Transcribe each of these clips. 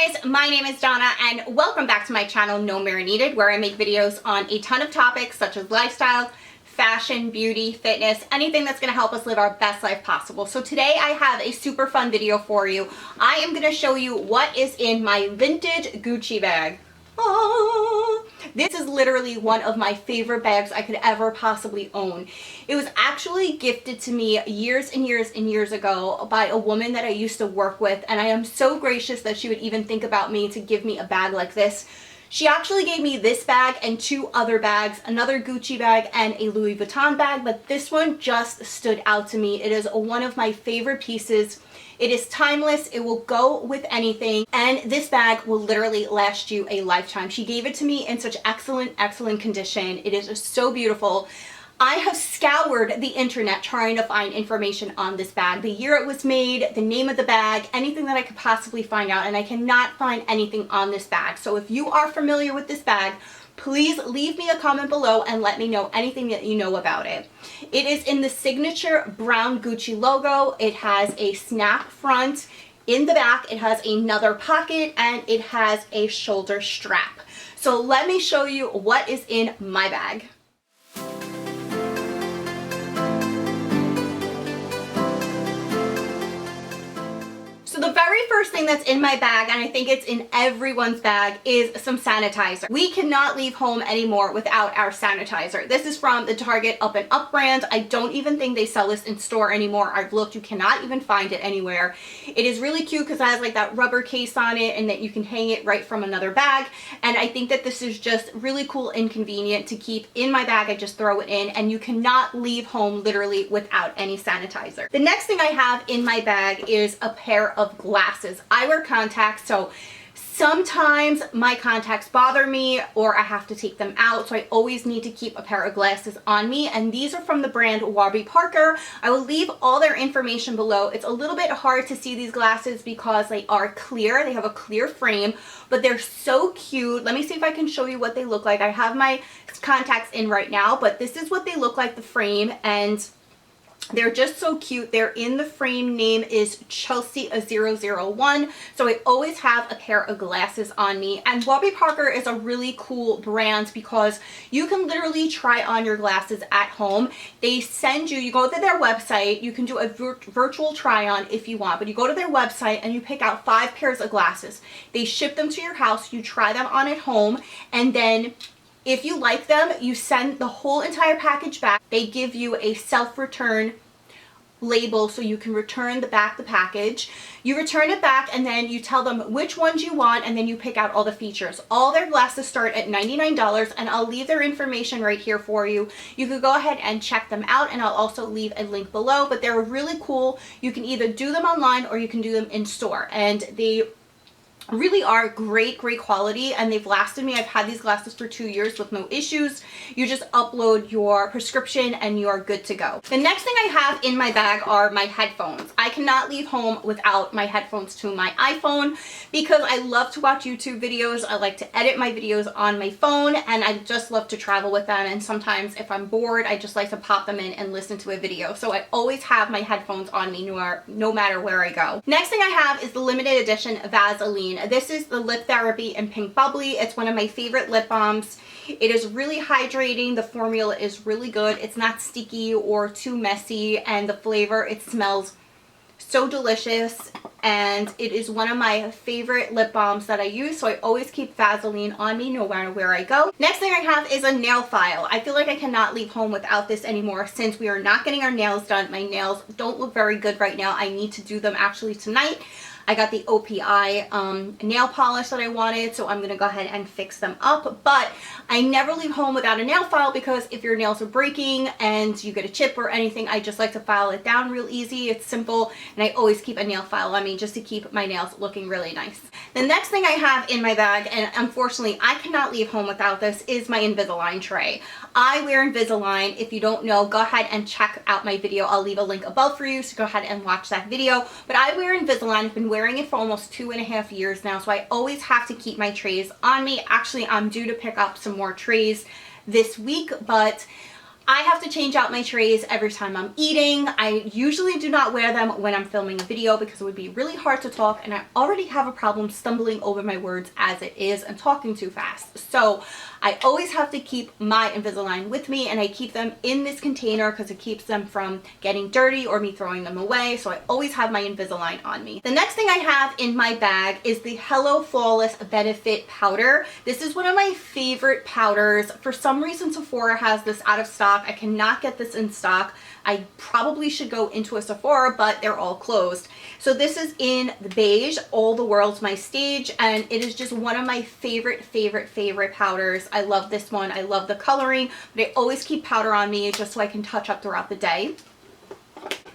Hey guys, my name is Donna and welcome back to my channel No Mirror Needed, where I make videos on a ton of topics such as lifestyle, fashion, beauty, fitness, anything that's going to help us live our best life possible. So today I have a super fun video for you. I am going to show you what is in my vintage Gucci bag. This is literally one of my favorite bags I could ever possibly own. It was actually gifted to me years and years and years ago by a woman that I used to work with, and I am so gracious that she would even think about me to give me a bag like this. She actually gave me this bag and two other bags, another Gucci bag and a Louis Vuitton bag, but this one just stood out to me. It is one of my favorite pieces. It is timeless, it will go with anything, and this bag will literally last you a lifetime. She gave it to me in such excellent condition. It is just so beautiful. I have scoured the internet trying to find information on this bag, the year it was made, the name of the bag, anything that I could possibly find out, and I cannot find anything on this bag. So if you are familiar with this bag, please leave me a comment below and let me know anything that you know about it. It is in the signature brown Gucci logo. It has a snap front. In the back, it has another pocket and it has a shoulder strap. So let me show you what is in my bag. The very first thing that's in my bag, and I think it's in everyone's bag, is some sanitizer. We cannot leave home anymore without our sanitizer. This is from the Target Up and Up brand. I don't even think they sell this in store anymore. I've looked, you cannot even find it anywhere. It is really cute because it has like that rubber case on it and that you can hang it right from another bag. And I think that this is just really cool and convenient to keep in my bag. I just throw it in and you cannot leave home literally without any sanitizer. The next thing I have in my bag is a pair of glasses. I wear contacts, so sometimes my contacts bother me or I have to take them out, so I always need to keep a pair of glasses on me, and these are from the brand Warby Parker. I will leave all their information below. It's a little bit hard to see these glasses because they are clear. They have a clear frame, but they're so cute. Let me see if I can show you what they look like. I have my contacts in right now, but this is what they look like, the frame, and they're just so cute. They're in the frame. Name is Chelsey 001. So I always have a pair of glasses on me. And Warby Parker is a really cool brand because you can literally try on your glasses at home. They send you, you go to their website, you can do a virtual try on if you want, but you go to their website and you pick out 5 pairs of glasses. They ship them to your house, you try them on at home, and then if you like them, you send the whole entire package back. They give you a self-return label so you can return the package. You return it back and then you tell them which ones you want, and then you pick out all the features. All their glasses start at $99, and I'll leave their information right here for you. You could go ahead and check them out, and I'll also leave a link below, but they're really cool. You can either do them online or you can do them in store, and they really are great quality, and they've lasted me. I've had these glasses for 2 years with no issues. You just upload your prescription and you're good to go. The next thing I have in my bag are my headphones. I cannot leave home without my headphones to my iPhone because I love to watch YouTube videos. I like to edit my videos on my phone, and I just love to travel with them, and sometimes if I'm bored I just like to pop them in and listen to a video. So I always have my headphones on me no matter where I go. Next thing I have is the limited edition Vaseline. This is the Lip Therapy in Pink Bubbly. It's one of my favorite lip balms. It is really hydrating. The formula is really good. It's not sticky or too messy, and the flavor, it smells so delicious, and it is one of my favorite lip balms that I use, so I always keep Vaseline on me no matter where I go. Next thing I have is a nail file. I feel like I cannot leave home without this anymore since we are not getting our nails done. My nails don't look very good right now. I need to do them actually tonight. I got the OPI nail polish that I wanted, so I'm going to go ahead and fix them up. But I never leave home without a nail file because if your nails are breaking and you get a chip or anything, I just like to file it down real easy. It's simple, and I always keep a nail file on me just to keep my nails looking really nice. The next thing I have in my bag, and unfortunately I cannot leave home without this, is my Invisalign tray. I wear Invisalign. If you don't know, go ahead and check out my video. I'll leave a link above for you, so go ahead and watch that video. But I wear Invisalign. I've been wearing it for almost 2.5 years now, so I always have to keep my trays on me. Actually, I'm due to pick up some more trays this week, but I have to change out my trays every time I'm eating. I usually do not wear them when I'm filming a video because it would be really hard to talk, and I already have a problem stumbling over my words as it is and talking too fast. So I always have to keep my Invisalign with me, and I keep them in this container because it keeps them from getting dirty or me throwing them away. So I always have my Invisalign on me. The next thing I have in my bag is the Hello Flawless Benefit powder. This is one of my favorite powders. For some reason, Sephora has this out of stock. I cannot get this in stock. I probably should go into a Sephora, but they're all closed. So this is in the beige, All the World's My Stage, and it is just one of my favorite powders. I love this one. I love the coloring, but I always keep powder on me just so I can touch up throughout the day.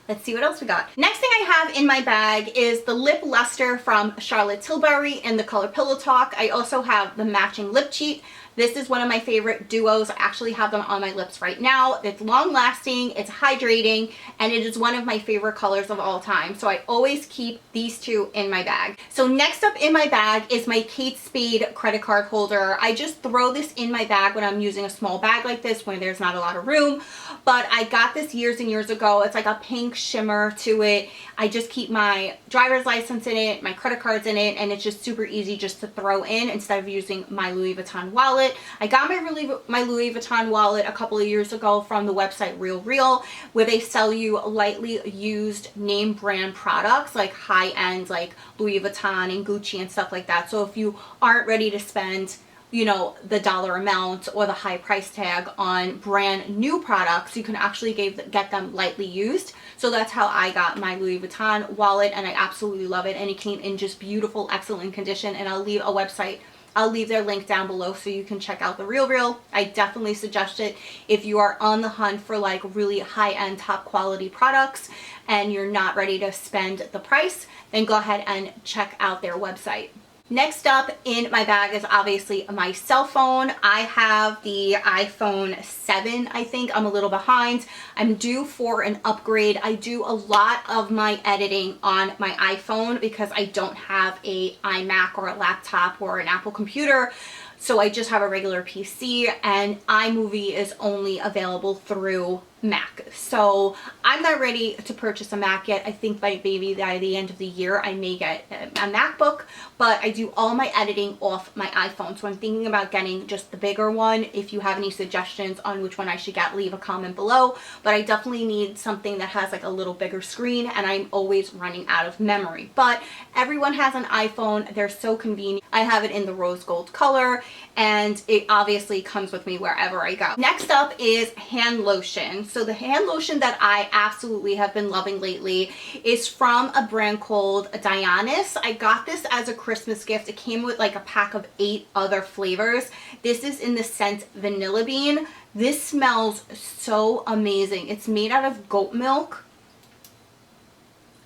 Let's see what else we got. Next thing I have in my bag is the lip luster from Charlotte Tilbury in the color Pillow Talk. I also have the matching lip cheat. This is one of my favorite duos. I actually have them on my lips right now. It's long lasting, it's hydrating, and it is one of my favorite colors of all time. So I always keep these two in my bag. So next up in my bag is my Kate Spade credit card holder. I just throw this in my bag when I'm using a small bag like this when there's not a lot of room. But I got this years and years ago. It's like a pink shimmer to it. I just keep my driver's license in it, my credit cards in it, and it's just super easy just to throw in instead of using my Louis Vuitton wallet. I got my Louis Vuitton wallet a couple of years ago from the website Real, where they sell you lightly used name brand products like high-end like Louis Vuitton and Gucci and stuff like that. So if you aren't ready to spend, you know, the dollar amount or the high price tag on brand new products, you can actually get them lightly used. So that's how I got my Louis Vuitton wallet, and I absolutely love it. And it came in just beautiful, excellent condition. And I'll leave their link down below so you can check out the Real. I definitely suggest it if you are on the hunt for like really high-end, top quality products and you're not ready to spend the price, then go ahead and check out their website. Next up in my bag is obviously my cell phone. I have the iPhone 7, I think. I'm a little behind. I'm due for an upgrade. I do a lot of my editing on my iPhone because I don't have a iMac or a laptop or an Apple computer. So I just have a regular PC, and iMovie is only available through Mac. So I'm not ready to purchase a Mac yet. I think by the end of the year I may get a MacBook, but I do all my editing off my iPhone. So I'm thinking about getting just the bigger one. If you have any suggestions on which one I should get, leave a comment below. But I definitely need something that has like a little bigger screen, and I'm always running out of memory. But everyone has an iPhone. They're so convenient. I have it in the rose gold color, and it obviously comes with me wherever I go. Next up is hand lotion. So the hand lotion that I absolutely have been loving lately is from a brand called Dionys. I got this as a Christmas gift. It came with like a pack of 8 other flavors. This is in the scent Vanilla Bean. This smells so amazing. It's made out of goat milk.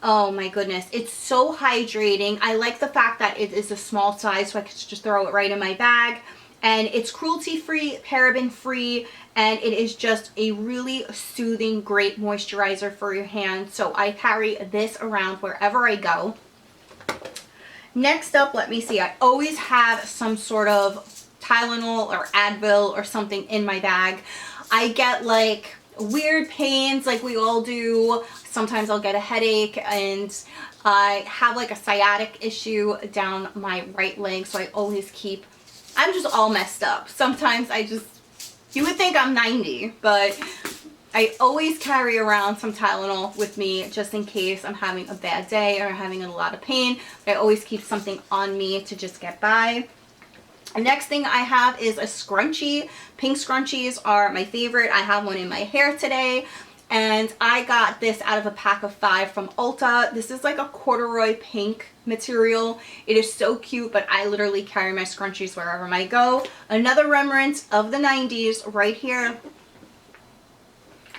Oh my goodness, it's so hydrating. I like the fact that it is a small size, so I can just throw it right in my bag. And it's cruelty-free, paraben-free, and it is just a really soothing, great moisturizer for your hands. So I carry this around wherever I go. Next up, let me see. I always have some sort of Tylenol or Advil or something in my bag. I get like weird pains like we all do. Sometimes I'll get a headache, and I have like a sciatic issue down my right leg, so I always keep, I'm just all messed up. Sometimes you would think I'm 90, but I always carry around some Tylenol with me just in case I'm having a bad day or having a lot of pain. But I always keep something on me to just get by. The next thing I have is a scrunchie. Pink scrunchies are my favorite. I have one in my hair today, and I got this out of a pack of 5 from Ulta. This is like a corduroy pink material. It is so cute, but I literally carry my scrunchies wherever I go. Another remnant of the 90s right here.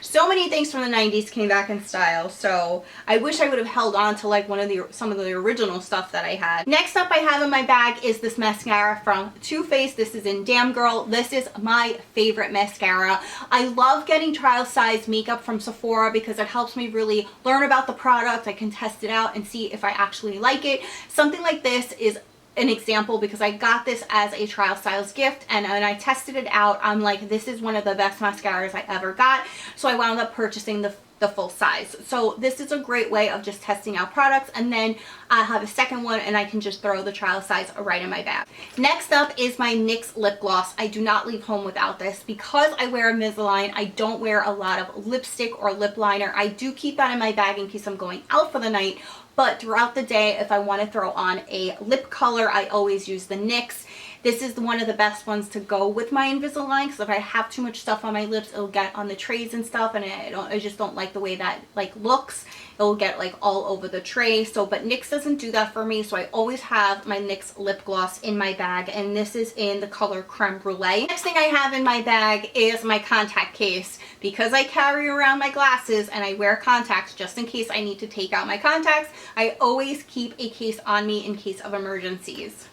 So many things from the 90s came back in style, so I wish I would have held on to like some of the original stuff that I had. Next up I have in my bag is this mascara from Too Faced. This is in Damn Girl. This is my favorite mascara. I love getting trial size makeup from Sephora because it helps me really learn about the product. I can test it out and see if I actually like it. Something like this is an example because I got this as a trial styles gift, and when I tested it out, I'm like, this is one of the best mascaras I ever got. So I wound up purchasing the full size. So this is a great way of just testing out products, and then I have a second one and I can just throw the trial size right in my bag. Next up is my NYX lip gloss. I do not leave home without this. Because I wear Invisalign, I don't wear a lot of lipstick or lip liner. I do keep that in my bag in case I'm going out for the night, but throughout the day, if I want to throw on a lip color, I always use the NYX. This is one of the best ones to go with my Invisalign, because if I have too much stuff on my lips, it'll get on the trays and stuff, and I just don't like the way that like looks. It'll get like all over the tray. So, but NYX doesn't do that for me, so I always have my NYX lip gloss in my bag, and this is in the color Creme Brulee. Next thing I have in my bag is my contact case. Because I carry around my glasses and I wear contacts just in case I need to take out my contacts, I always keep a case on me in case of emergencies.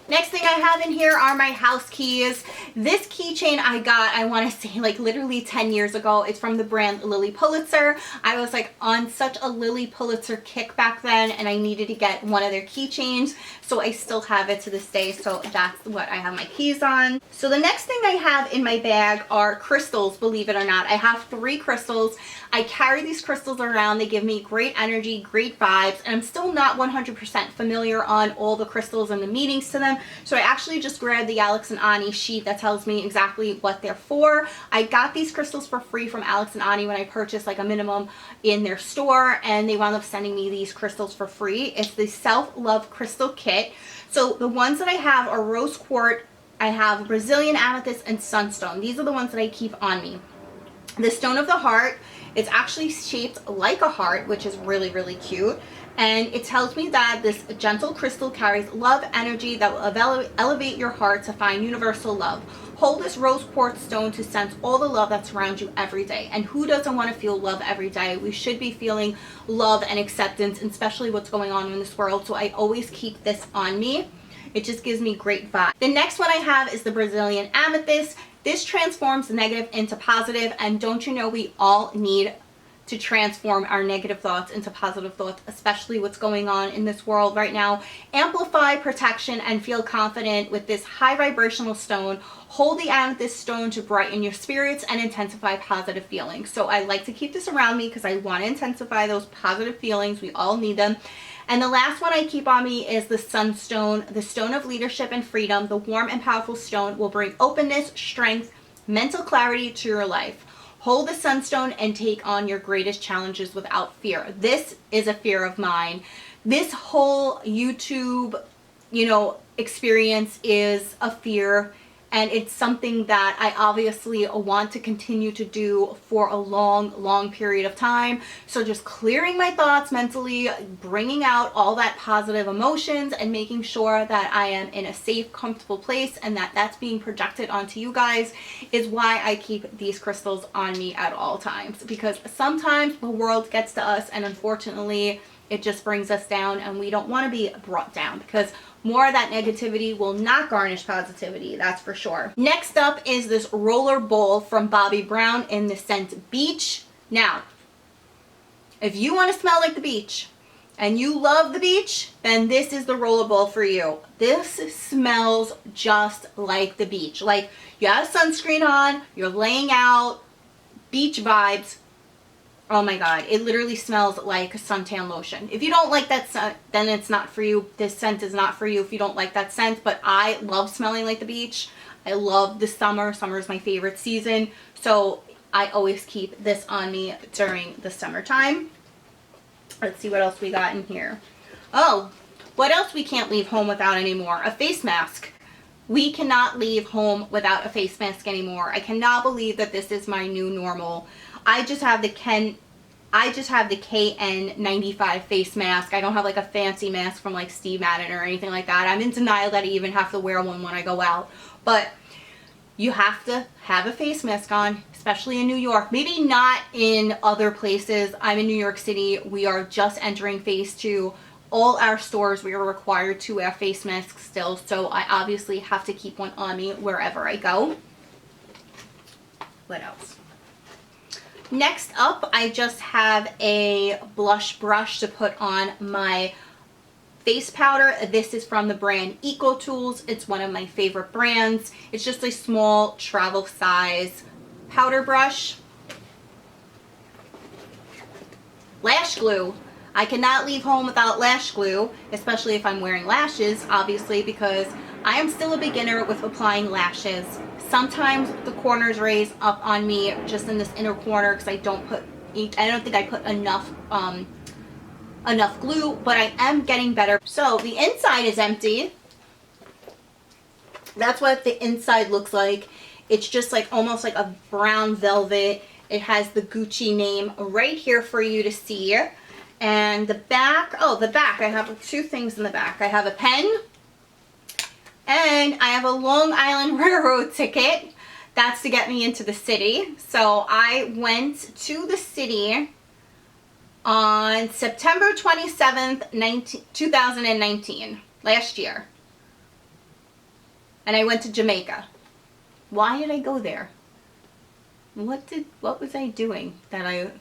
Next thing I have in here are my house keys. This keychain I got, I want to say like literally 10 years ago. It's from the brand Lilly Pulitzer. I was like on such a Lilly Pulitzer kick back then, and I needed to get one of their keychains. So I still have it to this day. So that's what I have my keys on. So the next thing I have in my bag are crystals, believe it or not. I have 3 crystals. I carry these crystals around. They give me great energy, great vibes, and I'm still not 100% familiar on all the crystals and the meanings to them. So I actually just grabbed the Alex and Ani sheet that tells me exactly what they're for. I got these crystals for free from Alex and Ani when I purchased like a minimum in their store, and they wound up sending me these crystals for free. It's the Self-Love Crystal Kit. So the ones that I have are rose quartz, I have Brazilian amethyst, and sunstone. These are the ones that I keep on me. The stone of the heart, it's actually shaped like a heart, which is really, really cute. And it tells me that this gentle crystal carries love energy that will elevate your heart to find universal love. Hold this rose quartz stone to sense all the love that surrounds you every day. And who doesn't want to feel love every day? We should be feeling love and acceptance, and especially what's going on in this world. So I always keep this on me. It just gives me great vibes. The next one I have is the Brazilian amethyst. This transforms negative into positive, and don't you know we all need to transform our negative thoughts into positive thoughts, especially what's going on in this world right now. Amplify protection and feel confident with this high vibrational stone. Hold the amethyst stone to brighten your spirits and intensify positive feelings. So I like to keep this around me because I want to intensify those positive feelings. We all need them. And the last one I keep on me is the sunstone, the stone of leadership and freedom. The warm and powerful stone will bring openness, strength, mental clarity to your life. Hold the sunstone and take on your greatest challenges without fear. This is a fear of mine. This whole YouTube, experience is a fear, and it's something that I obviously want to continue to do for a long, long period of time. So just clearing my thoughts mentally, bringing out all that positive emotions, and making sure that I am in a safe, comfortable place, and that that's being projected onto you guys is why I keep these crystals on me at all times. Because sometimes the world gets to us, and unfortunately, it just brings us down, and we don't want to be brought down, because more of that negativity will not garnish positivity, that's for sure. Next up is this roller bowl from Bobbi Brown in the scent Beach. Now, if you want to smell like the beach and you love the beach, then this is the roller bowl for you. This smells just like the beach. Like you have sunscreen on, you're laying out, beach vibes. Oh my god, it literally smells like suntan lotion. If you don't like that scent, then it's not for you. This scent is not for you if you don't like that scent, but I love smelling like the beach. I love the summer. Summer is my favorite season, so I always keep this on me during the summertime. Let's see what else we got in here. Oh, what else we can't leave home without anymore? A face mask. We cannot leave home without a face mask anymore. I cannot believe that this is my new normal. I just have the KN95 face mask. I don't have like a fancy mask from like Steve Madden or anything like that. I'm in denial that I even have to wear one when I go out. But you have to have a face mask on, especially in New York. Maybe not in other places. I'm in New York City. We are just entering phase 2. All our stores, we are required to wear face masks still. So I obviously have to keep one on me wherever I go. What else? Next up, I just have a blush brush to put on my face powder. This is from the brand Eco Tools. It's one of my favorite brands. It's just a small travel size powder brush. Lash glue. I cannot leave home without lash glue, especially if I'm wearing lashes, obviously, because I am still a beginner with applying lashes. Sometimes the corners raise up on me just in this inner corner because I don't think I put enough glue, but I am getting better. So the inside is empty. That's what the inside looks like. It's just like almost like a brown velvet. It has the Gucci name right here for you to see. And the back, the back, I have two things in the back. I have a pen and I have a Long Island Railroad ticket. That's to get me into the city. So I went to the city on September 27th, 2019, last year. And I went to Jamaica. Why did I go there? What was I doing that I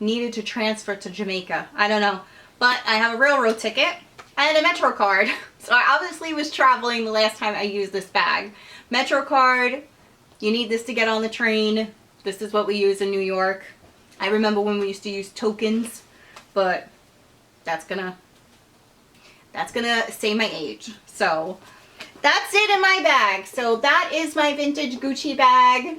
needed to transfer to Jamaica? I don't know. But I have a railroad ticket and a Metro card. So I obviously was traveling the last time I used this bag. Metro card, you need this to get on the train. This is what we use in New York. I remember when we used to use tokens, but that's gonna say my age. So that's it in my bag. So that is my vintage Gucci bag.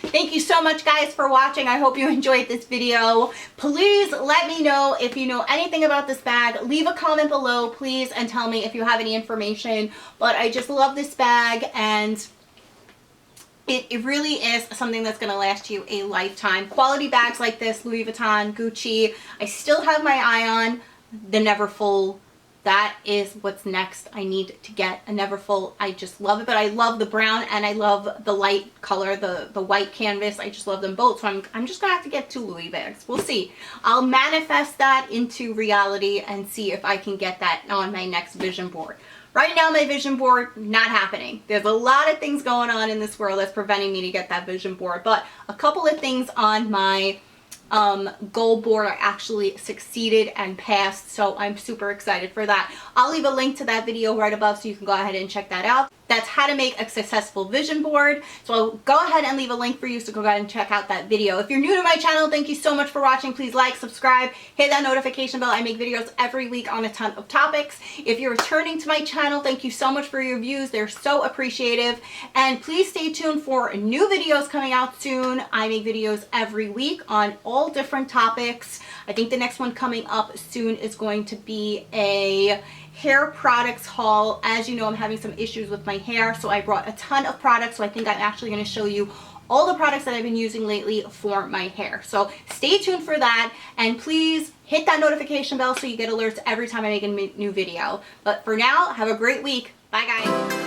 Thank you so much, guys, for watching. I hope you enjoyed this video. Please let me know if you know anything about this bag. Leave a comment below, please, and tell me if you have any information. But I just love this bag, and it really is something that's going to last you a lifetime. Quality bags like this, Louis Vuitton, Gucci. I still have my eye on the Never Full. That is what's next. I need to get a Never Full. I just love it, but I love the brown and I love the light color, the white canvas. I just love them both. So I'm just gonna have to get 2 Louis bags. We'll see. I'll manifest that into reality and see if I can get that on my next vision board. Right now, my vision board, not happening. There's a lot of things going on in this world that's preventing me to get that vision board, but a couple of things on my goal board I actually succeeded and passed, so I'm super excited for that. I'll leave a link to that video right above so you can go ahead and check that out. That's how to make a successful vision board. So I'll go ahead and leave a link for you, so go ahead and check out that video. If you're new to my channel, thank you so much for watching. Please like, subscribe, hit that notification bell. I make videos every week on a ton of topics. If you're returning to my channel, thank you so much for your views. They're so appreciative. And please stay tuned for new videos coming out soon. I make videos every week on all different topics. I think the next one coming up soon is going to be a hair products haul. As you know, I'm having some issues with my hair, so I brought a ton of products. So I think I'm actually going to show you all the products that I've been using lately for my hair. So stay tuned for that, and please hit that notification bell so you get alerts every time I make a new video. But for now, have a great week. Bye, guys.